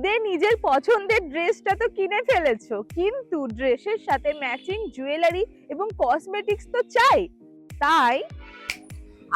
ঈদে নিজের পছন্দের ড্রেসটা তো কিনে ফেলেছো, কিন্তু ড্রেসের সাথে ম্যাচিং জুয়েলারি এবং কসমেটিক্স তো চাই। তাই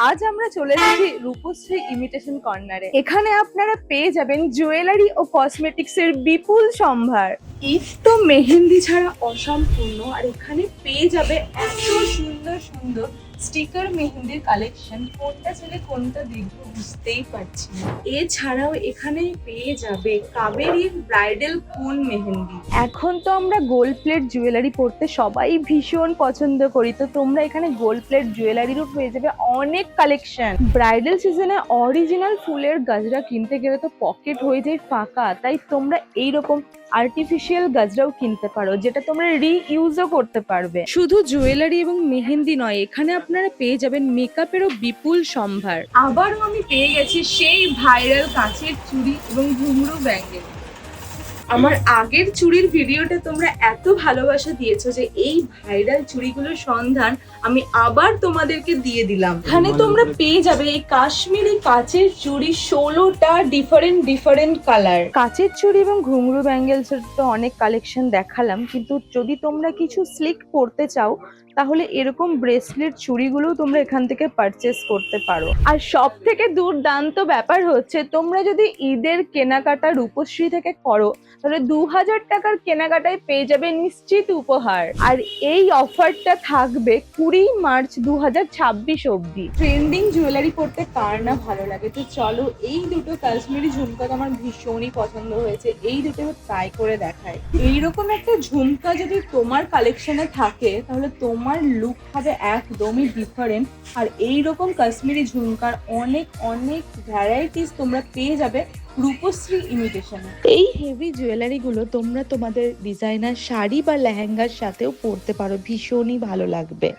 আজ আমরা চলে এসেছি রূপশ্রী ইমিটেশন কর্নারে। এখানে আপনারা পেয়ে যাবেন জুয়েলারি ও কসমেটিক্স এর বিপুল সম্ভার। ঈদ তো মেহেন্দি ছাড়া অসম্পূর্ণ, আর এখানে পেয়ে যাবে এত সুন্দর সুন্দর স্টিকার মেহেন্দির কালেকশন। কোনটা ছেড়ে কোনটা দেখবো বুঝতেই পারছি না। এছাড়াও এখানে পেয়ে যাবে কাবেরীর ব্রাইডাল কোন মেহেন্দি। এখন তো আমরা গোল্ড প্লেট জুয়েলারি পরতে সবাই ভীষণ পছন্দ করি, তো তোমরা এখানে গোল্ড প্লেট জুয়েলারিরও পেয়ে যাবে অনেক কালেকশন। ব্রাইডাল সিজনে অরিজিনাল ফুলের গাজরা কিনতে গেলে তো পকেট হয়ে যায় ফাঁকা, তাই তোমরা এইরকম আর্টিফিশিয়াল গাজরাও কিনতে পারো, যেটা তোমরা রিইউজও করতে পারবে। শুধু জুয়েলারি এবং মেহেন্দি নয়, এখানে আপনারা পেয়ে যাবেন মেকআপেরও বিপুল সম্ভার। আবারও আমি পেয়ে গেছি সেই ভাইরাল কাঁচের চুড়ি এবং ঘুঙরু ব্যাঙ্গেল। আমার আগের চুড়ির ভিডিওটা তোমরা এত ভালোবাসা দিয়েছো যে এই ভাইরাল চুড়িগুলোর সন্ধান আমি আবার তোমাদেরকে দিয়ে দিলাম। এখানে তোমরা পেয়ে যাবে এই কাশ্মীরি কাঁচের চুড়ি 16টা ডিফারেন্ট কালার। কাঁচের চুড়ি এবং ঘুঙরু ব্যাঙ্গেলস এর তো অনেক কালেকশন দেখালাম, কিন্তু যদি তোমরা কিছু স্লিক পরতে চাও তাহলে এরকম ব্রেসলেট চুড়িগুলো তোমরা এখান থেকে পারচেস করতে পারো। আর সব থেকে দুর্দান্ত ব্যাপার হচ্ছে, তোমরা যদি ঈদের কেনাকাটা রূপশ্রী থেকে করো তাহলে 2000 টাকার কেনাকাটায় পেয়ে যাবে নিশ্চিত উপহার। আর এই অফারটা থাকবে 20 মার্চ 2026 অবধি। ট্রেন্ডিং জুয়েলারি পরতে কার না ভালো লাগে, তো চলো এই দুটো কাশ্মীরি ঝুমকা আমার ভীষণই পছন্দ হয়েছে, এই দুটো ট্রাই করে দেখাই। এইরকম একটা ঝুমকা যদি তোমার কালেকশনে থাকে তাহলে তোমার লুক হবে একদমই ডিফারেন্ট। আর এইরকম কাশ্মীরি ঝুমকার অনেক অনেক ভ্যারাইটিস তোমরা পেয়ে যাবে রূপশ্রী ইমিটেশনে। এই হেভি জুয়েলারি গুলো তোমরা তোমাদের ডিজাইনার শাড়ি বা লেহেঙ্গার সাথেও পরতে পারো, ভীষণই ভালো লাগবে।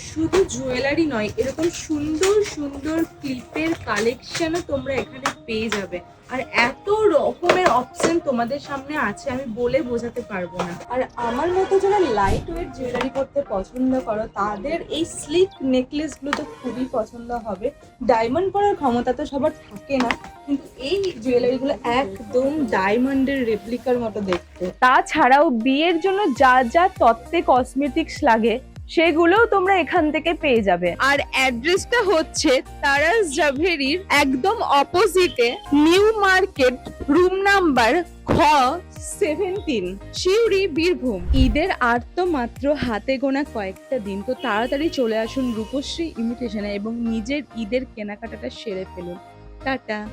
শুধু জুয়েলারি নয়, এরকম সুন্দর সুন্দর ক্লিপের কালেকশনও তোমরা এখানে পেয়ে যাবে। আর এত রকমের অপশন তোমাদের সামনে আছে, আমি বলে বোঝাতে পারবো না। আর আমার মতো যারা লাইট ওয়েট জুয়েলারি পরতে পছন্দ করো তাদের এই স্লিক নেকলেস গুলো তো খুবই পছন্দ হবে। ডায়মন্ড পরার ক্ষমতা তো সবার থাকে না, কিন্তু এই জুয়েলারি গুলো একদম ডায়মন্ডের রেপ্লিকার মতো দেখতে। তাছাড়াও বিয়ের জন্য যা যা তত্ত্বে কসমেটিক্স লাগে সেগুলোও তোমরা এখান থেকে পেয়ে যাবে। আর অ্যাড্রেসটা হচ্ছে তারাস জাভেরির একদম অপোজিটে, new market, room number Q17, Suri, Birbhum. ঈদের আর তো মাত্র হাতে গোনা কয়েকটা দিন, তো তাড়াতাড়ি চলে আসুন রূপশ্রী ইমিটেশনে এবং নিজের ঈদের কেনাকাটাটা সেরে ফেলুন। টাটা।